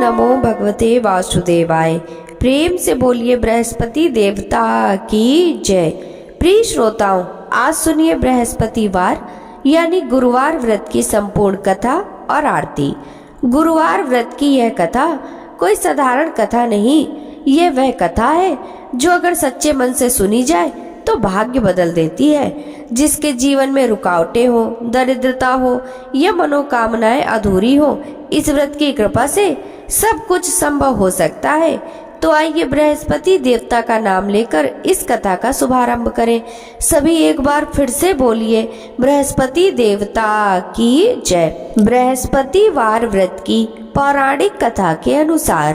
नमो भगवते वासुदेवाय। प्रेम से बोलिए बृहस्पति देवता की जय। प्रिय श्रोताओं, आज सुनिए बृहस्पतिवार यानी गुरुवार व्रत की संपूर्ण कथा और आरती। गुरुवार व्रत की यह कथा कोई साधारण कथा नहीं, ये वह कथा है जो अगर सच्चे मन से सुनी जाए तो भाग्य बदल देती है। जिसके जीवन में रुकावटें हो, दरिद्रता हो या मनोकामनाएं अधूरी हो, इस व्रत की कृपा से सब कुछ संभव हो सकता है। तो आइए बृहस्पति देवता का नाम लेकर इस कथा का शुभारंभ करें। सभी एक बार फिर से बोलिए बृहस्पति देवता की जय। बृहस्पतिवार व्रत की पौराणिक कथा के अनुसार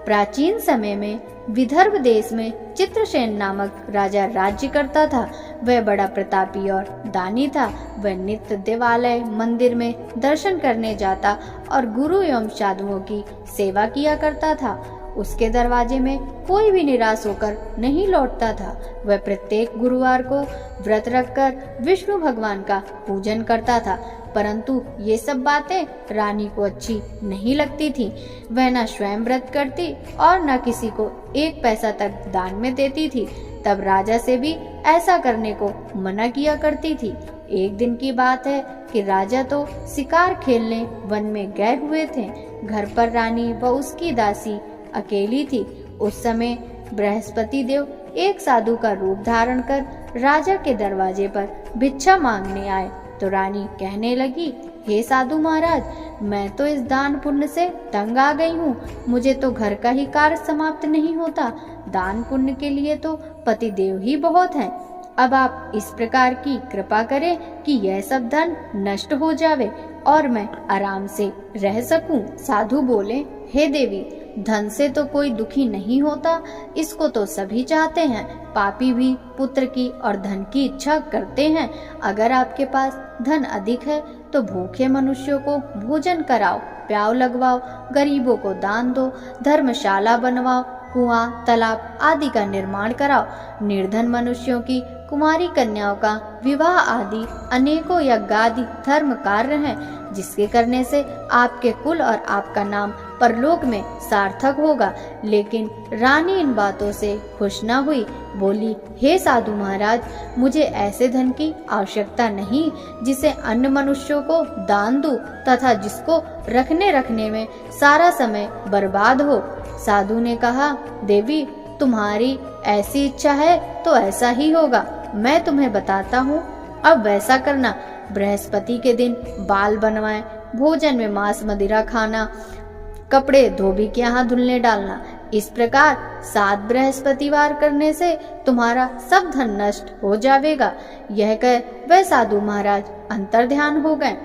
प्राचीन समय में विदर्भ देश में चित्रसेन नामक राजा राज्य करता था। वह बड़ा प्रतापी और दानी था। वह नित्य देवालय मंदिर में दर्शन करने जाता और गुरु एवं साधुओं की सेवा किया करता था। उसके दरवाजे में कोई भी निराश होकर नहीं लौटता था। वह प्रत्येक गुरुवार को व्रत रखकर विष्णु भगवान का पूजन करता था, परंतु ये सब बातें रानी को अच्छी नहीं लगती थी। वह न स्वयं व्रत करती और न किसी को एक पैसा तक दान में देती थी। तब राजा से भी ऐसा करने को मना किया करती थी। एक दिन की बात है कि राजा तो शिकार खेलने वन में गए हुए थे। घर पर रानी व उसकी दासी अकेली थी। उस समय बृहस्पति देव एक साधु का रूप धारण कर राजा के दरवाजे पर भिक्षा मांगने आए। तो रानी कहने लगी, हे साधु महाराज, मैं तो इस दान पुण्य से तंग आ गई हूँ। मुझे तो घर का ही कार्य समाप्त नहीं होता। दान पुण्य के लिए तो पति देव ही बहुत हैं। अब आप इस प्रकार की कृपा करें कि यह सब धन नष्ट हो जावे और मैं आराम से रह सकूं। साधु बोले, हे देवी, धन से तो कोई दुखी नहीं होता, इसको तो सभी चाहते हैं। पापी भी पुत्र की और धन की इच्छा करते हैं। अगर आपके पास धन अधिक है तो भूखे मनुष्यों को भोजन कराओ, प्याव लगवाओ, गरीबों को दान दो, धर्मशाला बनवाओ, कुआं, तालाब आदि का निर्माण कराओ। निर्धन मनुष्यों की कुमारी कन्याओं का विवाह आदि अनेकों यज्ञादि धर्म कार्य हैं, जिसके करने से आपके कुल और आपका नाम परलोक में सार्थक होगा। लेकिन रानी इन बातों से खुश न हुई। बोली, हे साधु महाराज, मुझे ऐसे धन की आवश्यकता नहीं जिसे अन्य मनुष्यों को दान दूं तथा जिसको रखने में सारा समय बर्बाद हो। साधु ने कहा, देवी, तुम्हारी ऐसी इच्छा है तो ऐसा ही होगा। मैं तुम्हें बताता हूँ, अब वैसा करना। बृहस्पति के दिन बाल बनवाएं, भोजन में मांस मदिरा खाना, कपड़े धोबी के यहाँ धुलने डालना। इस प्रकार 7 बृहस्पतिवार करने से तुम्हारा सब धन नष्ट हो जाएगा। यह कह वह साधु महाराज अंतर्ध्यान हो गए।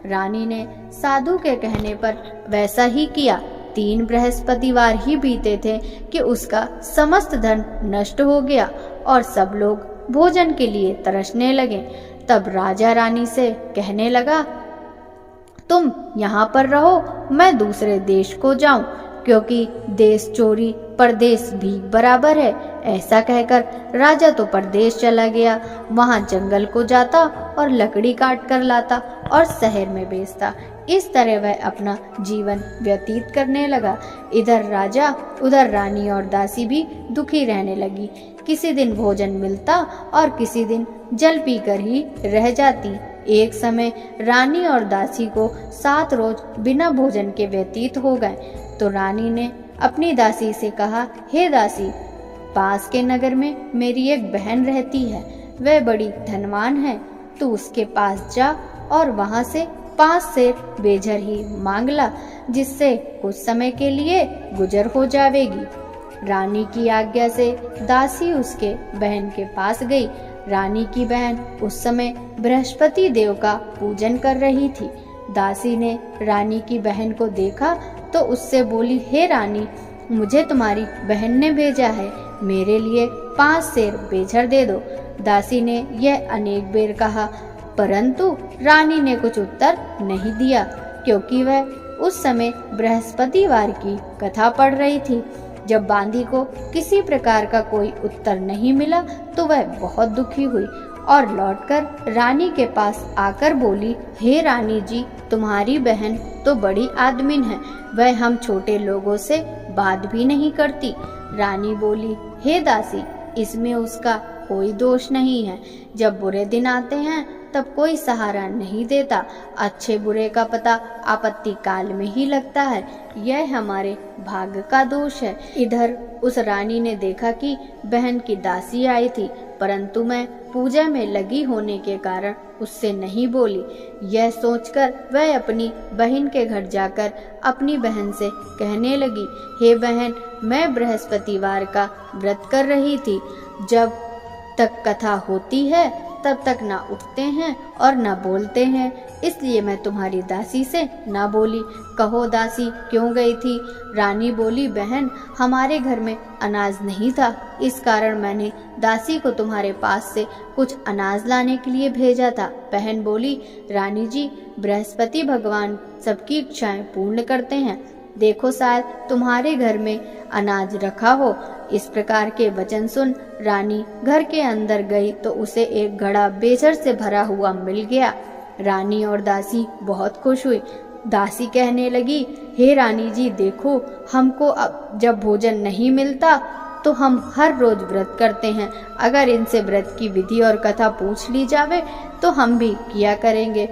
रानी ने साधु के कहने पर वैसा ही किया। 3 बृहस्पतिवार ही बीते थे कि उसका समस्त धन नष्ट हो गया और सब लोग भोजन के लिए तरसने लगे। तब राजा रानी से कहने लगा, तुम यहाँ पर रहो, मैं दूसरे देश को जाऊं, क्योंकि देश चोरी परदेश भीख बराबर है। ऐसा कहकर राजा तो परदेश चला गया। वहाँ जंगल को जाता और लकड़ी काट कर लाता और शहर में बेचता। इस तरह वह अपना जीवन व्यतीत करने लगा। इधर राजा उधर रानी और दासी भी दुखी रहने लगी। किसी दिन भोजन मिलता और किसी दिन जल पीकर ही रह जाती। एक समय रानी और दासी को 7 रोज बिना भोजन के व्यतीत हो गए। तो रानी ने अपनी दासी से कहा, हे दासी, पास के नगर में मेरी एक बहन रहती है। वह बड़ी धनवान है। तू उसके पास जा और वहां से 5 सेर बेझर ही मांग ला, जिससे कुछ समय के लिए गुजर हो जाएगी। रानी की आज्ञा से दासी उसके बहन के पास गई। रानी की बहन उस समय बृहस्पति देव का पूजन कर रही थी। दासी ने रानी की बहन को देखा तो उससे बोली, हे रानी, मुझे तुम्हारी बहन ने भेजा है, मेरे लिए 5 सेर बेझर दे दो। दासी ने यह अनेक बेर कहा, परंतु रानी ने कुछ उत्तर नहीं दिया, क्योंकि वह उस समय बृहस्पतिवार की कथा पढ़ रही थी। जब बांदी को किसी प्रकार का कोई उत्तर नहीं मिला तो वह बहुत दुखी हुई और लौटकर रानी के पास आकर बोली, हे रानी जी, तुम्हारी बहन तो बड़ी आदमिन है, वह हम छोटे लोगों से बात भी नहीं करती। रानी बोली, हे दासी, इसमें उसका कोई दोष नहीं है। जब बुरे दिन आते हैं तब कोई सहारा नहीं देता। अच्छे बुरे का पता आपत्ति काल में ही लगता है। यह हमारे भाग्य का दोष है। इधर उस रानी ने देखा कि बहन की दासी आई थी, परंतु मैं पूजा में लगी होने के कारण उससे नहीं बोली। यह सोचकर वह अपनी बहन के घर जाकर अपनी बहन से कहने लगी, हे बहन, मैं बृहस्पतिवार का व्रत कर रही थी। जब तक कथा होती है तब तक ना उठते हैं और ना बोलते हैं, इसलिए मैं तुम्हारी दासी से ना बोली। कहो दासी क्यों गई थी? रानी बोली, बहन, हमारे घर में अनाज नहीं था, इस कारण मैंने दासी को तुम्हारे पास से कुछ अनाज लाने के लिए भेजा था। बहन बोली, रानी जी, बृहस्पति भगवान सबकी इच्छाएं पूर्ण करते हैं, देखो शायद तुम्हारे घर में अनाज रखा हो। इस प्रकार के वचन सुन रानी घर के अंदर गई तो उसे एक घड़ा बेचर से भरा हुआ मिल गया। रानी और दासी बहुत खुश हुई। दासी कहने लगी, हे रानी जी, देखो, हमको अब जब भोजन नहीं मिलता तो हम हर रोज व्रत करते हैं। अगर इनसे व्रत की विधि और कथा पूछ ली जावे तो हम भी किया करेंगे।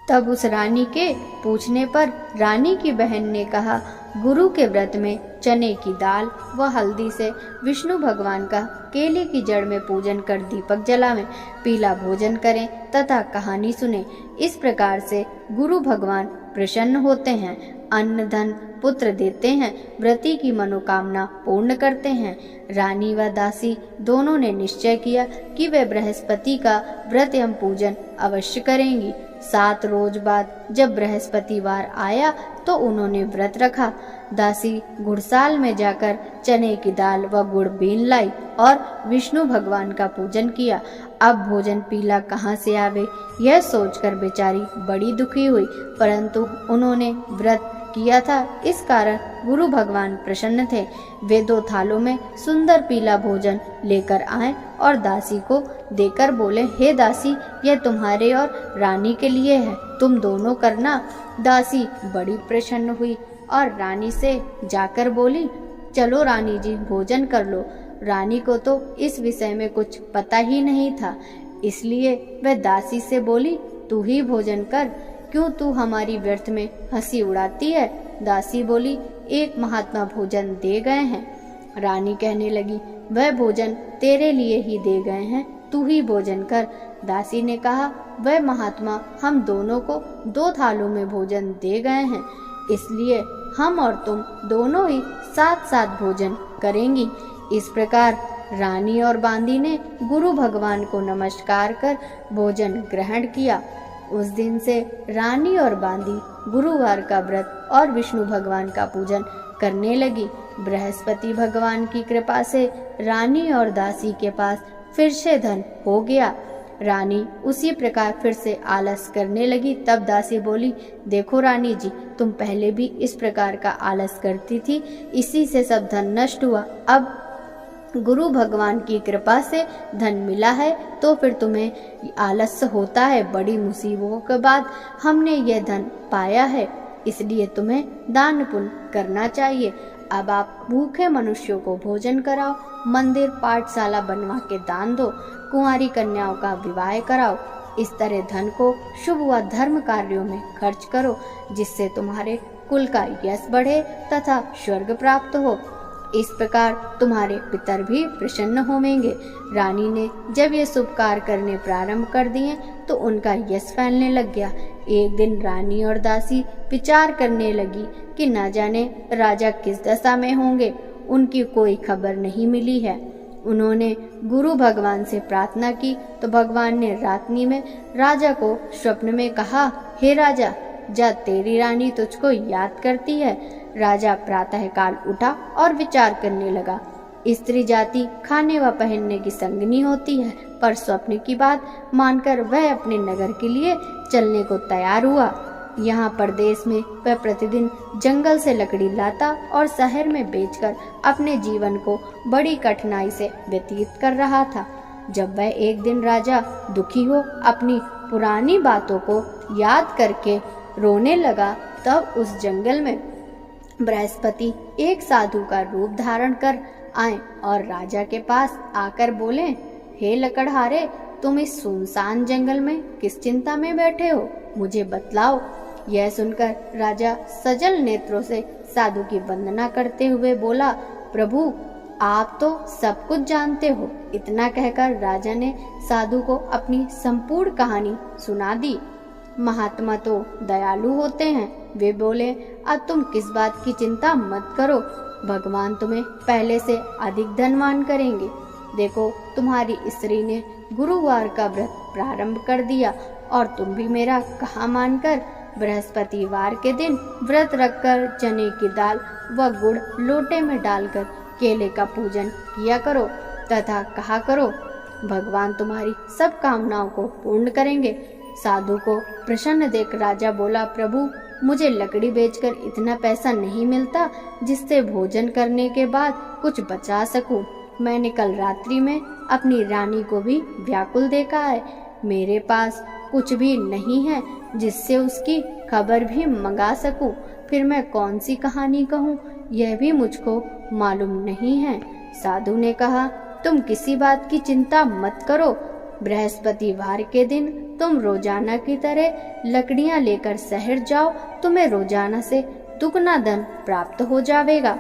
तब उस रानी के पूछने पर रानी की बहन ने कहा, गुरु के व्रत में चने की दाल व हल्दी से विष्णु भगवान का केले की जड़ में पूजन कर दीपक जलावें, पीला भोजन करें तथा कहानी सुने। इस प्रकार से गुरु भगवान प्रसन्न होते हैं, अन्न धन पुत्र देते हैं, व्रती की मनोकामना पूर्ण करते हैं। रानी व दासी दोनों ने निश्चय किया कि वे बृहस्पति का व्रत एवं पूजन अवश्य करेंगी। 7 रोज बाद जब बृहस्पतिवार आया तो उन्होंने व्रत रखा। दासी घुड़साल में जाकर चने की दाल व गुड़ बीन लाई और विष्णु भगवान का पूजन किया। अब भोजन पीला कहाँ से आवे, यह सोचकर बेचारी बड़ी दुखी हुई, परंतु उन्होंने व्रत किया था, इस कारण गुरु भगवान प्रसन्न थे। वे 2 थालों में सुंदर पीला भोजन लेकर आए और दासी को देकर बोले, हे दासी, यह तुम्हारे और रानी के लिए है, तुम दोनों करना। दासी बड़ी प्रसन्न हुई और रानी से जाकर बोली, चलो रानी जी, भोजन कर लो। रानी को तो इस विषय में कुछ पता ही नहीं था, इसलिए वह दासी से बोली, तू ही भोजन कर, क्यों तू हमारी व्यर्थ में हंसी उड़ाती है? दासी बोली, एक महात्मा भोजन दे गए हैं। रानी कहने लगी, वह भोजन तेरे लिए ही दे गए हैं, तू ही भोजन कर। दासी ने कहा, वह महात्मा हम दोनों को 2 थालों में भोजन दे गए हैं, इसलिए हम और तुम दोनों ही साथ साथ भोजन करेंगी। इस प्रकार रानी और बांदी ने गुरु भगवान को नमस्कार कर भोजन ग्रहण किया। उस दिन से रानी और बांदी गुरुवार का व्रत और विष्णु भगवान का पूजन करने लगी। बृहस्पति भगवान की कृपा से रानी और दासी के पास फिर से धन हो गया। रानी उसी प्रकार फिर से आलस करने लगी। तब दासी बोली, देखो रानी जी, तुम पहले भी इस प्रकार का आलस करती थी, इसी से सब धन नष्ट हुआ। अब गुरु भगवान की कृपा से धन मिला है तो फिर तुम्हें आलस्य होता है। बड़ी मुसीबतों के बाद हमने यह धन पाया है, इसलिए तुम्हें दान पुण्य करना चाहिए। अब आप भूखे मनुष्यों को भोजन कराओ, मंदिर पाठशाला बनवा के दान दो, कुंवारी कन्याओं का विवाह कराओ। इस तरह धन को शुभ व धर्म कार्यों में खर्च करो, जिससे तुम्हारे कुल का यश बढ़े तथा स्वर्ग प्राप्त हो। इस प्रकार तुम्हारे पितर भी प्रसन्न होंगे। रानी ने जब ये शुभ कार्य करने प्रारंभ कर दिए तो उनका यश फैलने लग गया। एक दिन रानी और दासी विचार करने लगी कि न जाने राजा किस दशा में होंगे, उनकी कोई खबर नहीं मिली है। उन्होंने गुरु भगवान से प्रार्थना की तो भगवान ने रात्रि में राजा को स्वप्न में कहा, हे राजा, जा तेरी रानी तुझको याद करती है। राजा प्रातः काल उठा और विचार करने लगा। स्त्री जाति खाने व पहनने की संगनी होती है, पर स्वप्न की बात मानकर वह अपने नगर के लिए चलने को तैयार हुआ। यहाँ परदेश में वह प्रतिदिन जंगल से लकड़ी लाता और शहर में बेचकर अपने जीवन को बड़ी कठिनाई से व्यतीत कर रहा था। जब वह एक दिन राजा दुखी हो अपनी पुरानी बातों को याद करके रोने लगा, तब उस जंगल में बृहस्पति एक साधु का रूप धारण कर आए और राजा के पास आकर बोले, हे लकड़हारे, तुम इस सुनसान जंगल में किस चिंता में बैठे हो, मुझे बतलाओ। यह सुनकर राजा सजल नेत्रों से साधु की वंदना करते हुए बोला, प्रभु आप तो सब कुछ जानते हो। इतना कहकर राजा ने साधु को अपनी संपूर्ण कहानी सुना दी। महात्मा तो दयालु होते हैं। वे बोले, अब तुम किस बात की चिंता मत करो, भगवान तुम्हें पहले से अधिक धनवान करेंगे। देखो, तुम्हारी स्त्री ने गुरुवार का व्रत प्रारंभ कर दिया और तुम भी मेरा कहा मानकर बृहस्पतिवार के दिन व्रत रखकर चने की दाल व गुड़ लोटे में डालकर केले का पूजन किया करो तथा कहा करो, भगवान तुम्हारी सब कामनाओं को पूर्ण करेंगे। साधु को प्रसन्न देख राजा बोला, प्रभु मुझे लकड़ी बेचकर इतना पैसा नहीं मिलता जिससे भोजन करने के बाद कुछ बचा सकूं। मैंने कल रात्रि में अपनी रानी को भी व्याकुल देखा है। मेरे पास कुछ भी नहीं है जिससे उसकी खबर भी मंगा सकूं। फिर मैं कौन सी कहानी कहूं, यह भी मुझको मालूम नहीं है। साधु ने कहा, तुम किसी बात की चिंता मत करो। बृहस्पतिवार के दिन तुम रोजाना की तरह लकड़ियां लेकर शहर जाओ। तुम्हें रोजाना से दुगना धन प्राप्त हो जाएगा,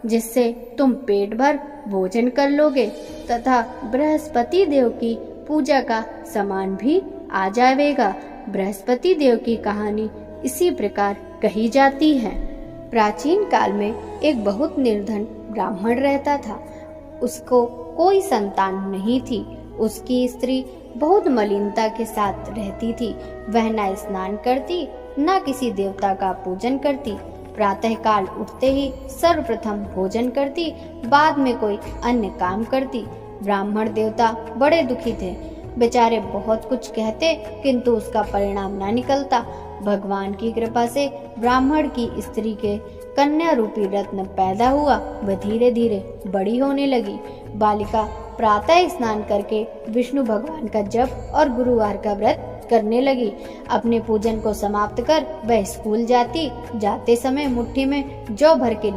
जिससे तुम पेट भर भोजन कर लोगे तथा बृहस्पति देव की पूजा का सामान भी आ जाएगा। बृहस्पति देव की कहानी इसी प्रकार कही जाती है। प्राचीन काल में एक बहुत निर्धन ब्राह्मण रहता था। उसको कोई संतान नहीं थी। उसकी स्त्री बहुत मलिनता के साथ रहती थी। वह न स्नान करती, न किसी देवता का पूजन करती। प्रातः काल उठते ही सर्वप्रथम भोजन करती, बाद में कोई अन्य काम करती। ब्राह्मण देवता बड़े दुखी थे। बेचारे बहुत कुछ कहते किंतु उसका परिणाम न निकलता। भगवान की कृपा से ब्राह्मण की स्त्री के कन्या रूपी रत्न पैदा हुआ। वह धीरे धीरे बड़ी होने लगी। बालिका प्रातः स्नान करके विष्णु भगवान का जप और गुरुवार का व्रत करने लगी। अपने पूजन को समाप्त कर वह स्कूल जाती। जाते समय मुट्ठी में जौ भर के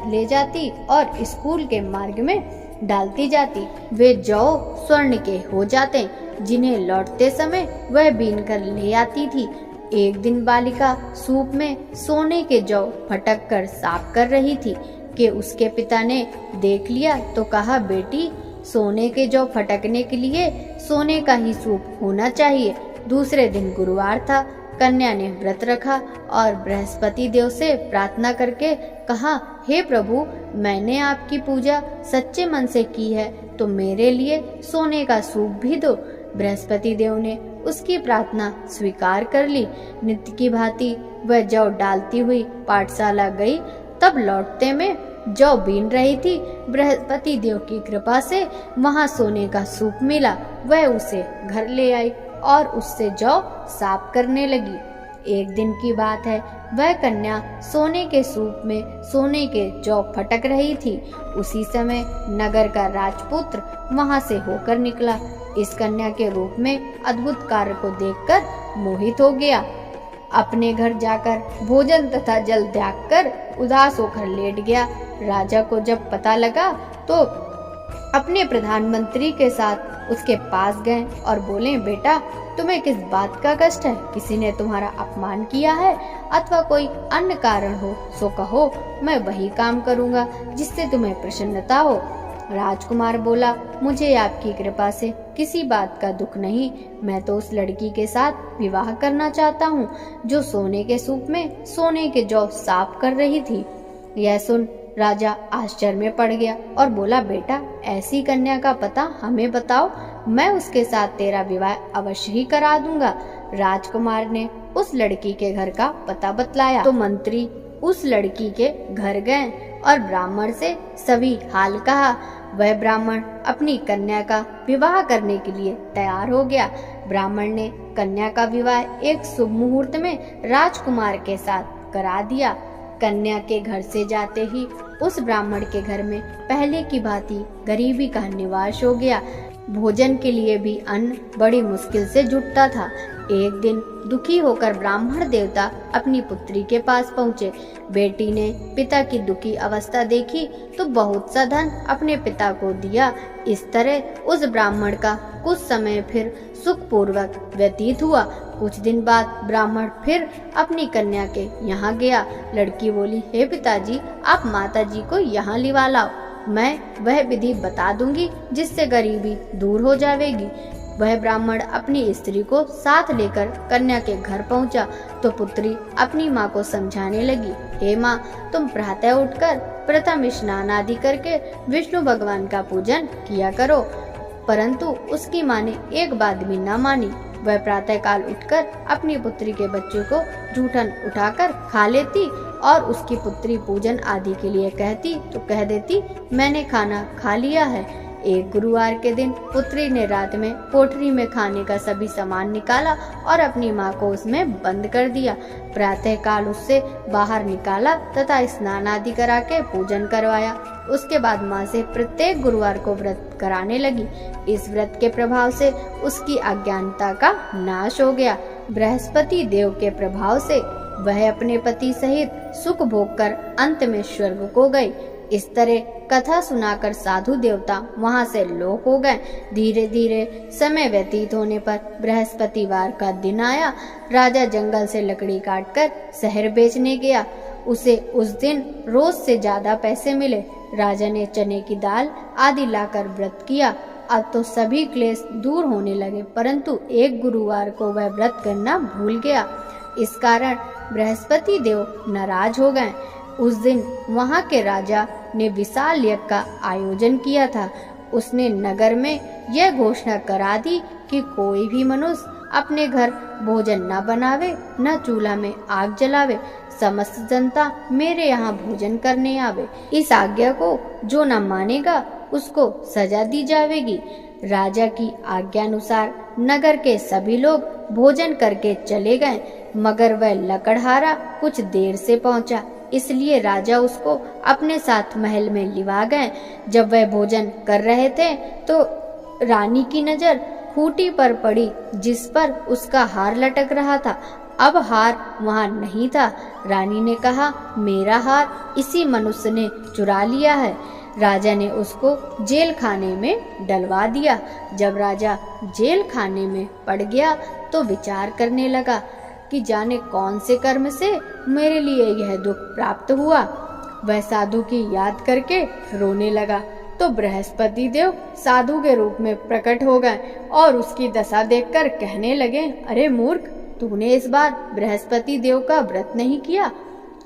ले जाती और स्कूल के मार्ग में डालती जाती। वे जौ स्वर्ण के हो जाते, जिन्हें लौटते समय वह बीन कर ले आती थी। एक दिन बालिका सूप में सोने के जौ फटक कर साफ कर रही थी कि उसके पिता ने देख लिया तो कहा, बेटी सोने के जौ फटकने के लिए सोने का ही सूप होना चाहिए। दूसरे दिन गुरुवार था। कन्या ने व्रत रखा और बृहस्पति देव से प्रार्थना करके कहा, हे प्रभु, मैंने आपकी पूजा सच्चे मन से की है तो मेरे लिए सोने का सूप भी दो। बृहस्पति देव ने उसकी प्रार्थना स्वीकार कर ली। नित्य की भांति वह जौ डालती हुई पाठशाला गई। तब लौटते में जौ बीन रही थी। बृहस्पति देव की कृपा से वहां सोने का सूप मिला। वह उसे घर ले आई और उससे जौ साफ करने लगी। एक दिन की बात है, वह कन्या सोने के सूप में सोने के जौ फटक रही थी। उसी समय नगर का राजपुत्र वहां से होकर निकला। इस कन्या के रूप में अद्भुत कार्य को देखकर मोहित हो गया। अपने घर जाकर भोजन तथा जल त्याग कर उदास होकर लेट गया। राजा को जब पता लगा तो अपने प्रधानमंत्री के साथ उसके पास गए और बोले, बेटा तुम्हें किस बात का कष्ट है? किसी ने तुम्हारा अपमान किया है अथवा कोई अन्य कारण हो सो कहो, मैं वही काम करूंगा जिससे तुम्हें प्रसन्नता हो। राजकुमार बोला, मुझे आपकी कृपा से किसी बात का दुख नहीं। मैं तो उस लड़की के साथ विवाह करना चाहता हूँ जो सोने के सूप में सोने के जौ साफ कर रही थी। यह सुन राजा आश्चर्य में पड़ गया और बोला, बेटा ऐसी कन्या का पता हमें बताओ, मैं उसके साथ तेरा विवाह अवश्य ही करा दूंगा। राजकुमार ने उस लड़की के घर का पता बतलाया तो मंत्री उस लड़की के घर गए और ब्राह्मण से सभी हाल कहा। वह ब्राह्मण अपनी कन्या का विवाह करने के लिए तैयार हो गया। ब्राह्मण ने कन्या का विवाह एक शुभ मुहूर्त में राजकुमार के साथ करा दिया। कन्या के घर से जाते ही उस ब्राह्मण के घर में पहले की भांति गरीबी का निवास हो गया। भोजन के लिए भी अन्न बड़ी मुश्किल से जुटता था। एक दिन दुखी होकर ब्राह्मण देवता अपनी पुत्री के पास पहुँचे। बेटी ने पिता की दुखी अवस्था देखी तो बहुत सा धन अपने पिता को दिया। इस तरह उस ब्राह्मण का कुछ समय फिर सुखपूर्वक व्यतीत हुआ। कुछ दिन बाद ब्राह्मण फिर अपनी कन्या के यहाँ गया। लड़की बोली, हे पिताजी, आप माताजी को यहाँ लिवा लाओ, मैं वह विधि बता दूंगी जिससे गरीबी दूर हो जाएगी। वह ब्राह्मण अपनी स्त्री को साथ लेकर कन्या के घर पहुंचा तो पुत्री अपनी माँ को समझाने लगी, हे माँ, तुम प्रातः उठकर प्रथम स्नान आदि करके विष्णु भगवान का पूजन किया करो। परंतु उसकी माँ ने एक बात भी न मानी। वह प्रातः काल उठकर अपनी पुत्री के बच्चों को जूठन उठाकर खा लेती और उसकी पुत्री पूजन आदि के लिए कहती तो कह देती, मैंने खाना खा लिया है। एक गुरुवार के दिन पुत्री ने रात में कोठरी में खाने का सभी सामान निकाला और अपनी माँ को उसमें बंद कर दिया। प्रातः काल उससे बाहर निकाला तथा स्नान आदि करा के पूजन करवाया। उसके बाद माँ से प्रत्येक गुरुवार को व्रत कराने लगी। इस व्रत के प्रभाव से उसकी अज्ञानता का नाश हो गया। बृहस्पति देव के प्रभाव से वह अपने पति सहित सुख भोग कर अंत में स्वर्ग को गई। इस तरह कथा सुनाकर साधु देवता वहां से लोप हो गए। धीरे धीरे समय व्यतीत होने पर बृहस्पतिवार का दिन आया। राजा जंगल से लकड़ी काटकर शहर बेचने गया। उसे उस दिन रोज से ज्यादा पैसे मिले। राजा ने चने की दाल आदि लाकर व्रत किया। अब तो सभी क्लेश दूर होने लगे, परंतु एक गुरुवार को वह व्रत करना भूल गया। इस कारण बृहस्पति देव नाराज हो गए। उस दिन वहां के राजा ने विशाल यज्ञ का आयोजन किया था। उसने नगर में यह घोषणा करा दी कि कोई भी मनुष्य अपने घर भोजन न बनावे, न चूल्हा में आग जलावे। समस्त जनता मेरे यहाँ भोजन करने आवे। इस आज्ञा को जो न मानेगा उसको सजा दी जाएगी। राजा की आज्ञानुसार नगर के सभी लोग भोजन करके चले गए, मगर वह लकड़हारा कुछ देर से पहुंचा, इसलिए राजा उसको अपने साथ महल में लिवा गए। जब वह भोजन कर रहे थे तो रानी की नजर खूंटी पर पड़ी जिस पर उसका हार लटक रहा था। अब हार वहां नहीं था। रानी ने कहा, मेरा हार इसी मनुष्य ने चुरा लिया है। राजा ने उसको जेल खाने में डलवा दिया। जब राजा जेल खाने में पड़ गया तो विचार करने लगा कि जाने कौन से कर्म से मेरे लिए यह दुख प्राप्त हुआ। वह साधु की याद करके रोने लगा तो बृहस्पति देव साधु के रूप में प्रकट हो गए और उसकी दशा देखकर कहने लगे, अरे मूर्ख, तूने इस बार बृहस्पति देव का व्रत नहीं किया,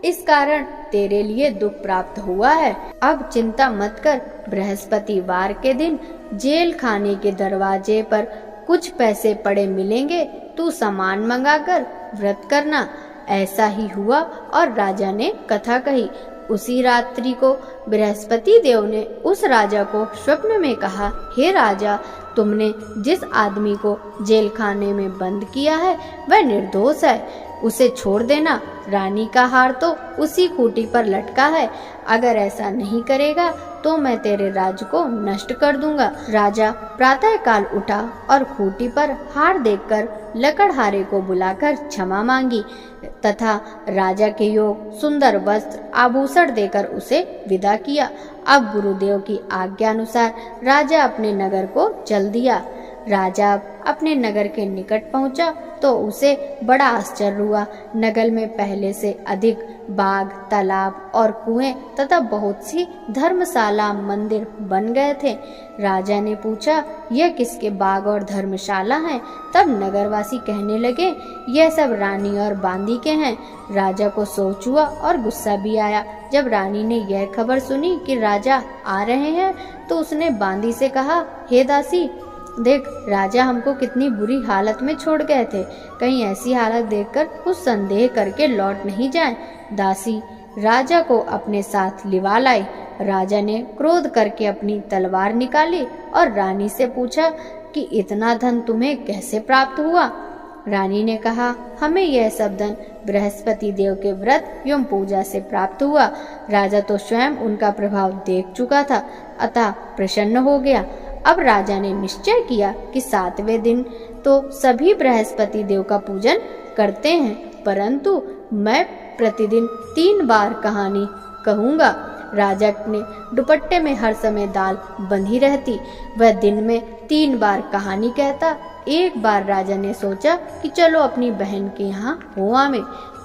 इस कारण तेरे लिए दुख प्राप्त हुआ है। अब चिंता मत कर, बृहस्पतिवार के दिन जेल खाने के दरवाजे पर कुछ पैसे पड़े मिलेंगे, तू सामान मंगाकर व्रत करना। ऐसा ही हुआ और राजा ने कथा कही। उसी रात्रि को बृहस्पति देव ने उस राजा को स्वप्न में कहा, हे राजा, तुमने जिस आदमी को जेल खाने में बंद किया है वह निर्दोष है, उसे छोड़ देना। रानी का हार तो उसी खूंटी पर लटका है, अगर ऐसा नहीं करेगा तो मैं तेरे राज्य को नष्ट कर दूंगा। राजा प्रातः काल उठा और खूंटी पर हार देखकर लकड़हारे को बुलाकर क्षमा मांगी तथा राजा के योग सुंदर वस्त्र आभूषण देकर उसे विदा किया। अब गुरुदेव की आज्ञा अनुसार राजा अपने नगर को चल दिया। राजा अपने नगर के निकट पहुंचा तो उसे बड़ा आश्चर्य हुआ। नगर में पहले से अधिक बाग, तालाब और कुएं तथा बहुत सी धर्मशाला, मंदिर बन गए थे। राजा ने पूछा, यह किसके बाग और धर्मशाला हैं? तब नगरवासी कहने लगे, यह सब रानी और बांदी के हैं। राजा को सोच हुआ और गुस्सा भी आया। जब रानी ने यह खबर सुनी कि राजा आ रहे हैं तो उसने बांदी से कहा, हे दासी, देख, राजा हमको कितनी बुरी हालत में छोड़ गए थे, कहीं ऐसी हालत देखकर कुछ संदेह करके लौट नहीं जाए। दासी राजा को अपने साथ लिवा लाई। राजा ने क्रोध करके अपनी तलवार निकाली और रानी से पूछा कि इतना धन तुम्हें कैसे प्राप्त हुआ? रानी ने कहा, हमें यह सब धन बृहस्पति देव के व्रत एवं पूजा से प्राप्त हुआ। राजा तो स्वयं उनका प्रभाव देख चुका था, अतः प्रसन्न हो गया। अब राजा ने निश्चय किया कि 7वें दिन तो सभी बृहस्पति देव का पूजन करते हैं, परंतु मैं प्रतिदिन 3 बार कहानी कहूँगा। राजा ने दुपट्टे में हर समय दाल बंधी रहती। वह दिन में 3 बार कहानी कहता। एक बार राजा ने सोचा कि चलो अपनी बहन के यहाँ हो आवे।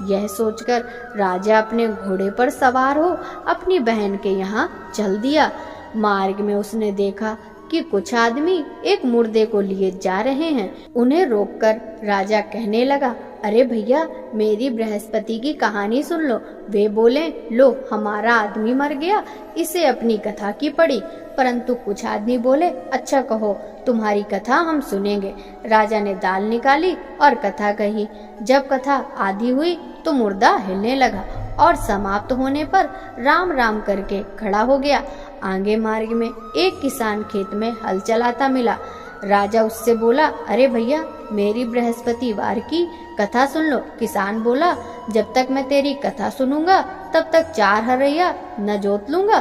यह सोचकर राजा अपने घोड़े पर सवार हो अपनी बहन के यहाँ चल दिया। मार्ग में उसने देखा कि कुछ आदमी एक मुर्दे को लिए जा रहे हैं। उन्हें रोककर राजा कहने लगा, अरे भैया, मेरी बृहस्पति की कहानी सुन लो। वे बोले, लो हमारा आदमी मर गया, इसे अपनी कथा की पड़ी। परंतु कुछ आदमी बोले, अच्छा कहो, तुम्हारी कथा हम सुनेंगे। राजा ने दाल निकाली और कथा कही। जब कथा आधी हुई तो मुर्दा हिलने लगा और समाप्त होने पर राम राम करके खड़ा हो गया। आगे मार्ग में एक किसान खेत में हल चलाता मिला। राजा उससे बोला, अरे भैया, मेरी बृहस्पतिवार की कथा सुन लो। किसान बोला, जब तक मैं तेरी कथा सुनूंगा तब तक 4 हरैया न जोत लूंगा।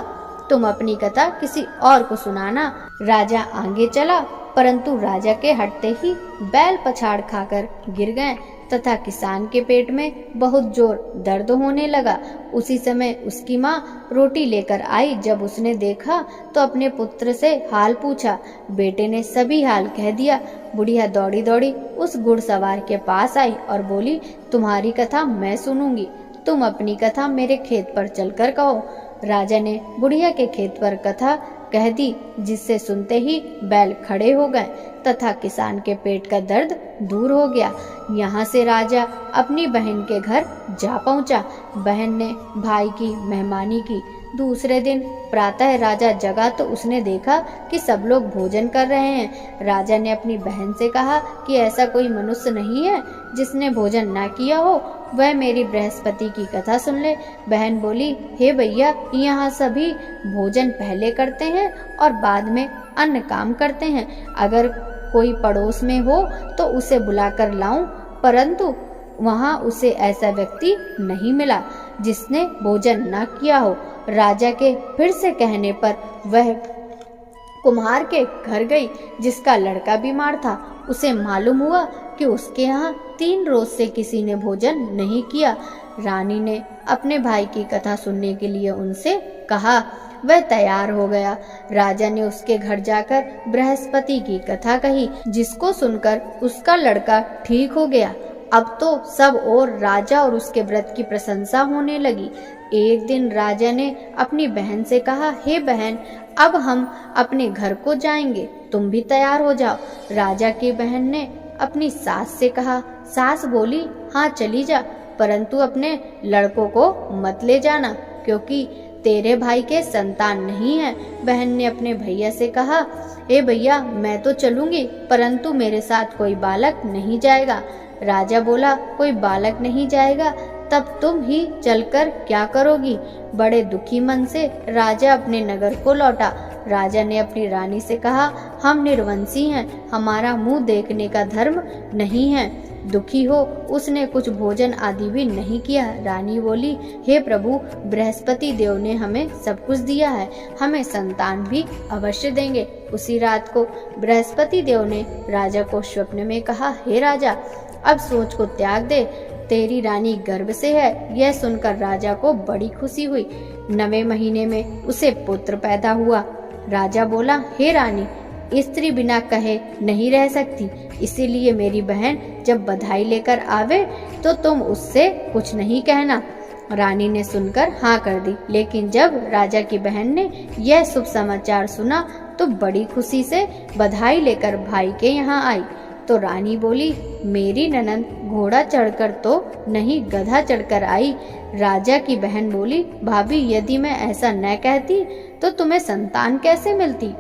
तुम अपनी कथा किसी और को सुनाना। राजा आगे चला, परंतु राजा के हटते ही बैल पछाड़ खाकर गिर गए तथा किसान के पेट में बहुत जोर दर्द होने लगा। उसी समय उसकी माँ रोटी लेकर आई। जब उसने देखा तो अपने पुत्र से हाल पूछा। बेटे ने सभी हाल कह दिया। बुढ़िया दौड़ी दौड़ी उस घुड़सवार के पास आई और बोली, तुम्हारी कथा मैं सुनूंगी, तुम अपनी कथा मेरे खेत पर चलकर कहो। राजा ने बुढ़िया के खेत पर कथा कह दी, जिससे सुनते ही बैल खड़े हो गए तथा किसान के पेट का दर्द दूर हो गया। यहाँ से राजा अपनी बहन के घर जा पहुँचा। बहन ने भाई की मेहमानी की। दूसरे दिन प्रातः राजा जगा तो उसने देखा कि सब लोग भोजन कर रहे हैं। राजा ने अपनी बहन से कहा कि ऐसा कोई मनुष्य नहीं है जिसने भोजन ना किया हो, वह मेरी बृहस्पति की कथा सुन ले। बहन बोली, हे भैया, यहाँ सभी भोजन पहले करते हैं और बाद में अन्य काम करते हैं। अगर कोई पड़ोस में हो तो उसे बुलाकर लाऊं, परंतु वहाँ उसे ऐसा व्यक्ति नहीं मिला जिसने भोजन न किया हो। राजा के फिर से कहने पर वह कुम्हार के घर गई, जिसका लड़का बीमार था। उसे मालूम हुआ कि उसके यहाँ 3 रोज से किसी ने भोजन नहीं किया। रानी ने अपने भाई की कथा सुनने के लिए उनसे कहा। वह तैयार हो गया। राजा ने उसके घर जाकर बृहस्पति की कथा कही, जिसको सुनकर उसका लड़का ठीक हो गया। अब तो सब और राजा और उसके व्रत की प्रशंसा होने लगी। एक दिन राजा ने अपनी बहन से कहा, हे बहन, अब हम अपने घर को जाएंगे, तुम भी तैयार हो जाओ। राजा की बहन ने अपनी सास से कहा। सास बोली, हाँ चली जा, परंतु अपने लड़कों को मत ले जाना, क्योंकि तेरे भाई के संतान नहीं है। बहन ने अपने भैया से कहा, हे भैया, मैं तो चलूंगी, परंतु मेरे साथ कोई बालक नहीं जाएगा। राजा बोला, कोई बालक नहीं जाएगा, तब तुम ही चलकर क्या करोगी? बड़े दुखी मन से राजा अपने नगर को लौटा। राजा ने अपनी रानी से कहा, हम निर्वंशी हैं, हमारा मुंह देखने का धर्म नहीं है। दुखी हो उसने कुछ भोजन आदि भी नहीं किया। रानी बोली, हे प्रभु, बृहस्पति देव ने हमें सब कुछ दिया है, हमें संतान भी अवश्य देंगे। उसी रात को बृहस्पति देव ने राजा को स्वप्न में कहा, हे राजा, अब सोच को त्याग दे, तेरी रानी गर्भ से है। यह सुनकर राजा को बड़ी खुशी हुई। 9वें महीने में उसे पुत्र पैदा हुआ। राजा बोला, हे रानी, स्त्री बिना कहे नहीं रह सकती, इसीलिए मेरी बहन जब बधाई लेकर आवे तो तुम उससे कुछ नहीं कहना। रानी ने सुनकर हाँ कर दी, लेकिन जब राजा की बहन ने यह शुभ समाचार सुना तो बड़ी खुशी से बधाई लेकर भाई के यहाँ आई। तो रानी बोली, मेरी ननंद घोड़ा चढ़कर तो नहीं, गधा चढ़कर आई। राजा की बहन बोली, भाभी, यदि मैं ऐसा न कहती तो तुम्हें संतान कैसे मिलती?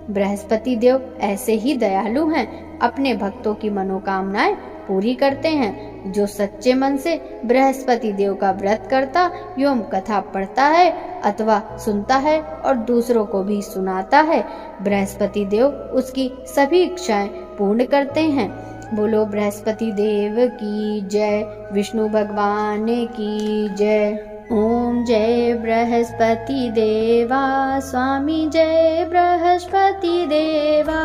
बृहस्पति देव ऐसे ही दयालु हैं, अपने भक्तों की मनोकामनाएं पूरी करते हैं। जो सच्चे मन से बृहस्पति देव का व्रत करता एवं कथा पढ़ता है अथवा सुनता है और दूसरों को भी सुनाता है, बृहस्पति देव उसकी सभी इच्छाएं पूर्ण करते हैं। बोलो बृहस्पति देव की जय, विष्णु भगवान की जय। ओम जय बृहस्पति देवा, स्वामी जय बृहस्पति देवा।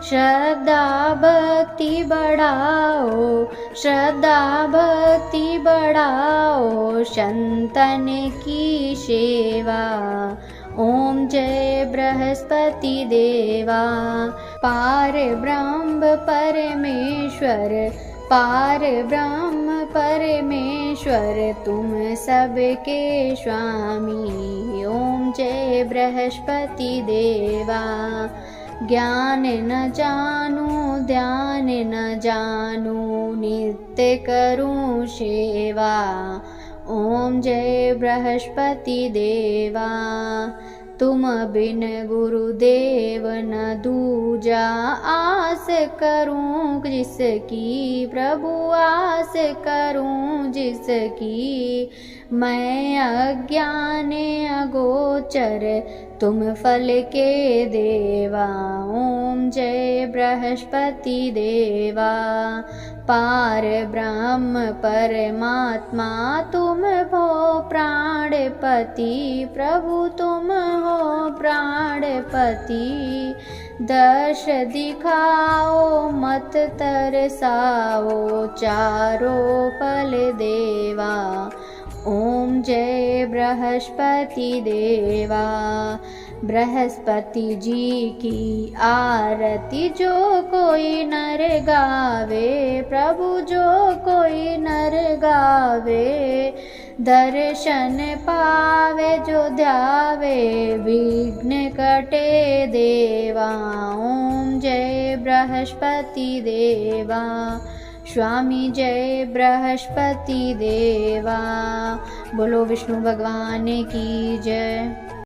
श्रद्धा भक्ति बढ़ाओ, श्रद्धा भक्ति बढ़ाओ, संतन की सेवा। ओम जय बृहस्पति देवा। पार ब्रह्म परमेश्वर, पार ब्रह्म परमेश्वर, तुम सबके स्वामी। ओम जय बृहस्पति देवा। ज्ञान न जानू, ध्यान न जानू, नित्य करूं सेवा। ओम जय बृहस्पति देवा। तुम बिन गुरुदेव न दूजा, आस करूं जिसकी, प्रभु आस करूं जिसकी। मैं अज्ञान अगोचर, तुम फल के देवा। ओम जय बृहस्पति देवा। पार ब्रह्म परमात्मा, तुम हो प्राणपति, प्रभु तुम हो प्राणपति। दर्श दिखाओ मत तरसाओ, चारों फल देवा। ओम जय बृहस्पति देवा। बृहस्पति जी की आरती जो कोई नर गावे, प्रभु जो कोई नर गावे। दर्शन पावे जो ध्यावे, विघ्न कटे देवा। ओम जय बृहस्पति देवा। स्वामी जय बृहस्पति देवा। बोलो विष्णु भगवान की जय।